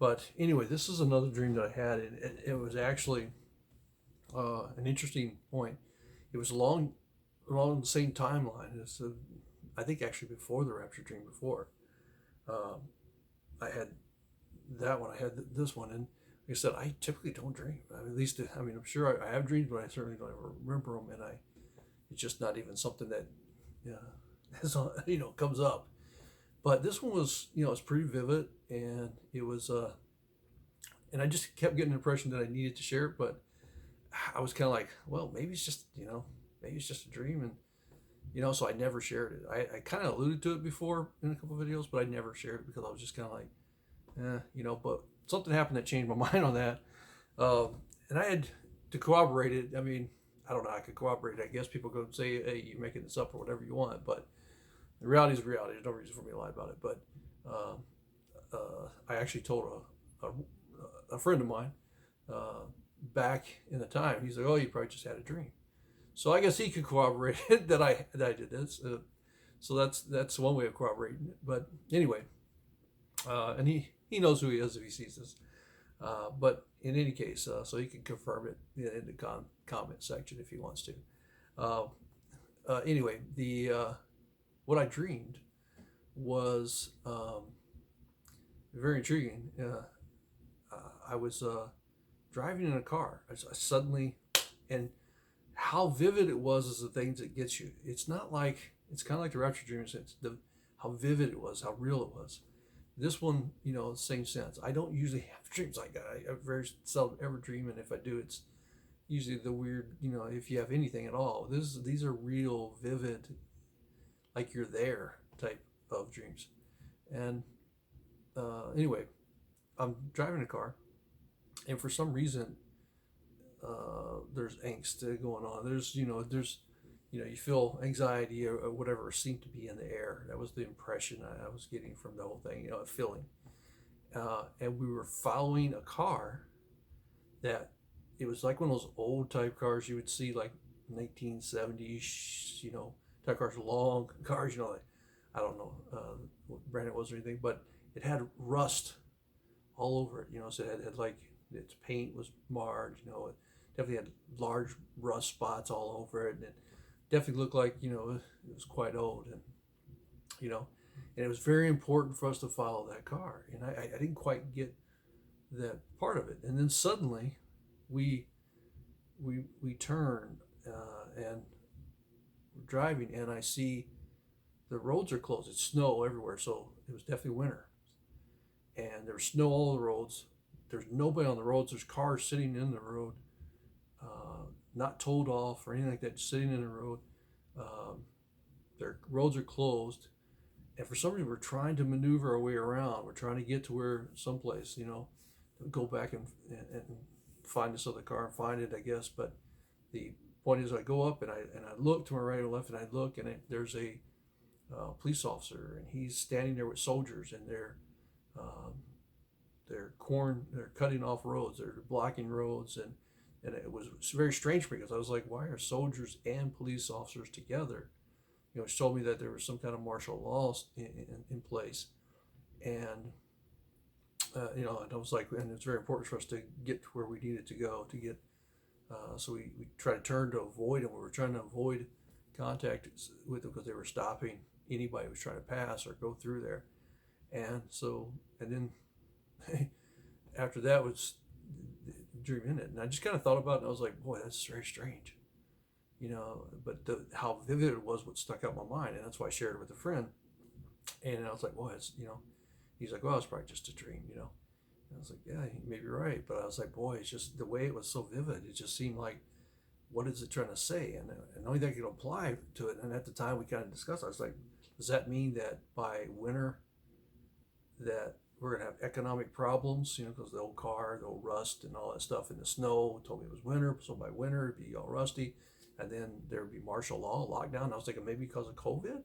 But anyway, this is another dream that I had. It was actually an interesting point. It was along the same timeline. I think actually before the rapture dream. Before um, I had that one, I had this one, and like I said, I typically don't dream. I mean, at least I mean, I'm sure I have dreams, but I certainly don't ever remember them, and I it's just not even something that comes up. But this one was it's pretty vivid, and it was and I just kept getting the impression that I needed to share it, but I was kind of like, well, maybe it's just maybe it's just a dream, and so I never shared it. I kind of alluded to it before in a couple of videos, but I never shared it because I was just kind of like, but something happened that changed my mind on that. And I had to corroborate it. I mean, I don't know. I could corroborate it. I guess people go say, hey, you're making this up or whatever you want, but the reality is reality. There's no reason for me to lie about it. But I actually told a friend of mine back in the time. He's like, oh, you probably just had a dream. So I guess he could corroborate it that I did this. So that's one way of corroborating it. But anyway, and he knows who he is if he sees this. But in any case, so he can confirm it in the comment section if he wants to. Uh, anyway, the what I dreamed was very intriguing. I was driving in a car. I suddenly, and how vivid it was is the things that gets you. It's not like it's kind of like the rapture dreams. It's how vivid it was, how real it was. This one, same sense. I don't usually have dreams like that. I very seldom ever dream, and if I do, it's usually the weird, if you have anything at all. These are real, vivid, like you're there type of dreams. And anyway, I'm driving a car, and for some reason, there's angst going on. You feel anxiety or whatever seemed to be in the air. That was the impression I was getting from the whole thing, a feeling. And we were following a car that it was like one of those old type cars you would see like 1970s, type cars, long cars, like, I don't know what brand it was or anything, but it had rust all over it, so it had like its paint was marred, it definitely had large rust spots all over it, and it definitely looked like it was quite old, and it was very important for us to follow that car, and I didn't quite get that part of it, and then suddenly we turn and we're driving, and I see the roads are closed. It's snow everywhere, so it was definitely winter, and there's snow all over the roads. There's nobody on the roads. There's cars sitting in the road, not towed off or anything like that, just sitting in the road. Their roads are closed, and for some reason we're trying to maneuver our way around. We're trying to get to where someplace, go back and find this other car and find it, I guess. But the point is, I go up and I look to my right and left, and I look, and there's a police officer, and he's standing there with soldiers, and um, they're cutting off roads, they're blocking roads, and it was very strange because I was like, why are soldiers and police officers together? It told me that there was some kind of martial law in place, and and I was like, and it's very important for us to get to where we needed to go to get. So we tried to turn to avoid them. We were trying to avoid contact with them because they were stopping anybody who was trying to pass or go through there. And then after that was the dream in it, and I just kind of thought about it, and I was like, boy, that's very strange, But how vivid it was, what stuck out in my mind, and that's why I shared it with a friend. And I was like, boy, he's like, well, it's probably just a dream. And I was like, yeah, you may be right, but I was like, boy, it's just the way it was so vivid. It just seemed like, what is it trying to say? And the only thing I could apply to it, and at the time we kind of discussed, I was like, does that mean that by winter that we're gonna have economic problems? Because the old car, the old rust, and all that stuff in the snow told me it was winter, so by winter it'd be all rusty, and then there would be martial law, lockdown. I was thinking maybe because of COVID.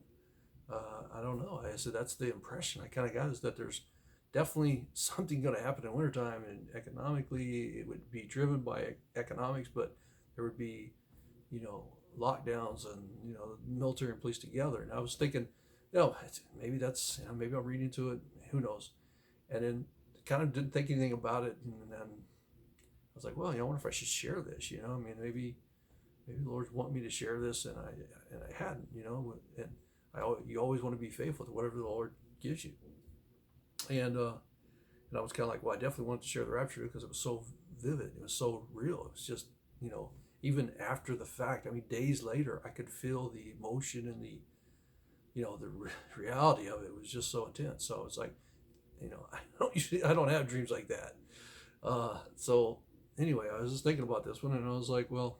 I don't know. I said that's the impression I kind of got, is that there's definitely something going to happen in wintertime, and economically it would be driven by economics, but there would be, lockdowns and, military and police together. And I was thinking, maybe that's, maybe I'm reading into it, who knows. And then kind of didn't think anything about it, and then I was like, well, I wonder if I should share this. I mean, maybe the Lord want me to share this, and I hadn't. And you always want to be faithful to whatever the Lord gives you. And I was kind of like, well, I definitely wanted to share the rapture because it was so vivid, it was so real. It was just, even after the fact, I mean, days later, I could feel the emotion and the reality of it was just so intense. So it's like, I don't have dreams like that. So anyway, I was just thinking about this one, and I was like, well,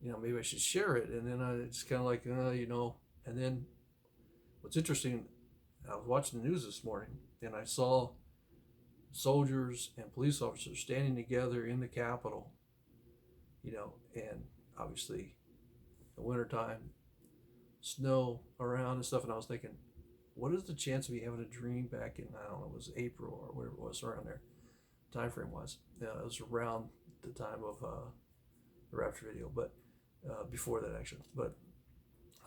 maybe I should share it. And then I just kind of like, and then what's interesting, I was watching the news this morning, and I saw soldiers and police officers standing together in the Capitol, and obviously the wintertime, snow around and stuff. And I was thinking, what is the chance of me having a dream back in, I don't know, it was April or whatever it was around there, time frame was. It was around the time of the rapture video, but before that actually. But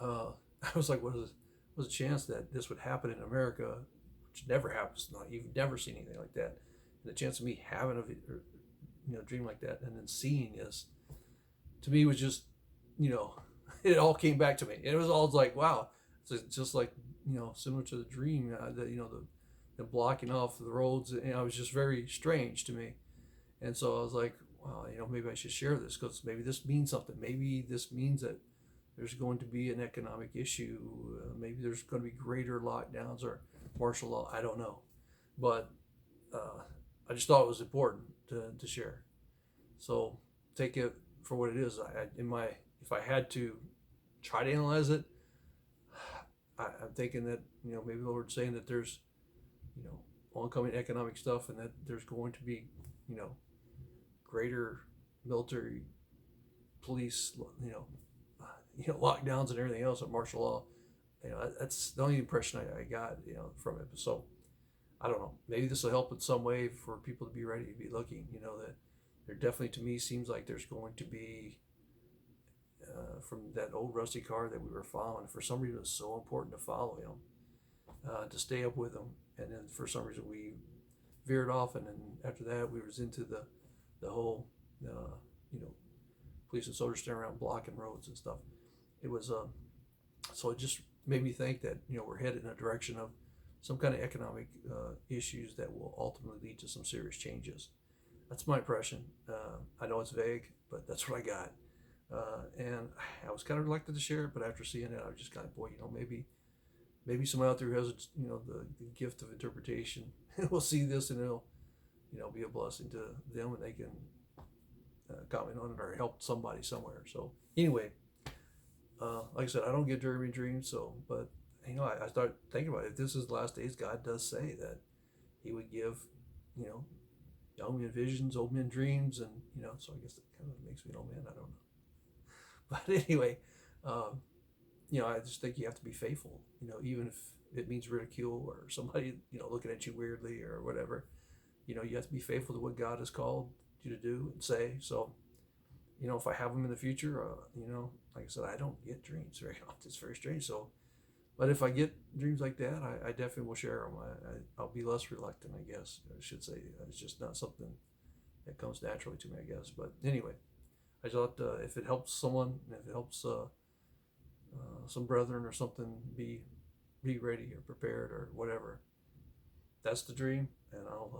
I was like, what is the chance that this would happen in America, which never happens? Not, you've never seen anything like that. And the chance of me having a dream like that and then seeing this, to me, was just, it all came back to me. It was all like, wow, it's just like, similar to the dream, the blocking off the roads. It was just very strange to me. And so I was like, wow, maybe I should share this because maybe this means something. Maybe this means that there's going to be an economic issue. Maybe there's going to be greater lockdowns or martial law. I don't know. But I just thought it was important to share. So take it for what it is. If I had to try to analyze it, I'm thinking that maybe the Lord's saying that there's oncoming economic stuff, and that there's going to be greater military, police, lockdowns and everything else, and martial law. That's the only impression I got from it. So I don't know. Maybe this will help in some way for people to be ready to be looking. That there definitely, to me, seems like there's going to be from that old rusty car that we were following. For some reason, it was so important to follow him, to stay up with him. And then for some reason, we veered off, and then after that, we was into the whole, police and soldiers standing around blocking roads and stuff. It was so it just made me think that we're headed in a direction of some kind of economic issues that will ultimately lead to some serious changes. That's my impression. I know it's vague, but that's what I got. And I was kind of reluctant to share it, but after seeing it, I was just kind of, boy, maybe someone out there who has the gift of interpretation will see this, and it'll be a blessing to them, and they can comment on it or help somebody somewhere. So anyway, like I said, I don't get dreams. So, but I start thinking about it. If this is the last days, God does say that He would give, young men visions, old men dreams, and so I guess that kind of makes me an old man. I don't know, but anyway, I just think you have to be faithful. Even if it means ridicule or somebody looking at you weirdly or whatever, you have to be faithful to what God has called you to do and say. So, if I have them in the future, like I said, I don't get dreams very often. It's very strange. So, but if I get dreams like that, I definitely will share them. I'll be less reluctant, I guess. I should say it's just not something that comes naturally to me, I guess. But anyway, I thought if it helps someone, if it helps some brethren or something, be ready or prepared or whatever. That's the dream, and I don't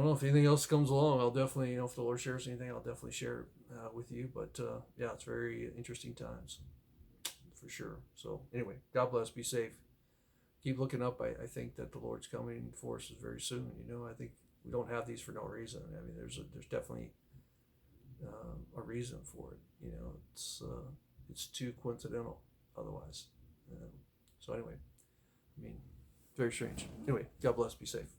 know if anything else comes along. I'll definitely, if the Lord shares anything, I'll definitely share it with you. But yeah, it's very interesting times, for sure. So anyway, God bless. Be safe. Keep looking up. I think that the Lord's coming for us very soon. I think we don't have these for no reason. I mean, there's definitely a reason for it. It's too coincidental otherwise. So anyway, I mean, very strange. Anyway, God bless. Be safe.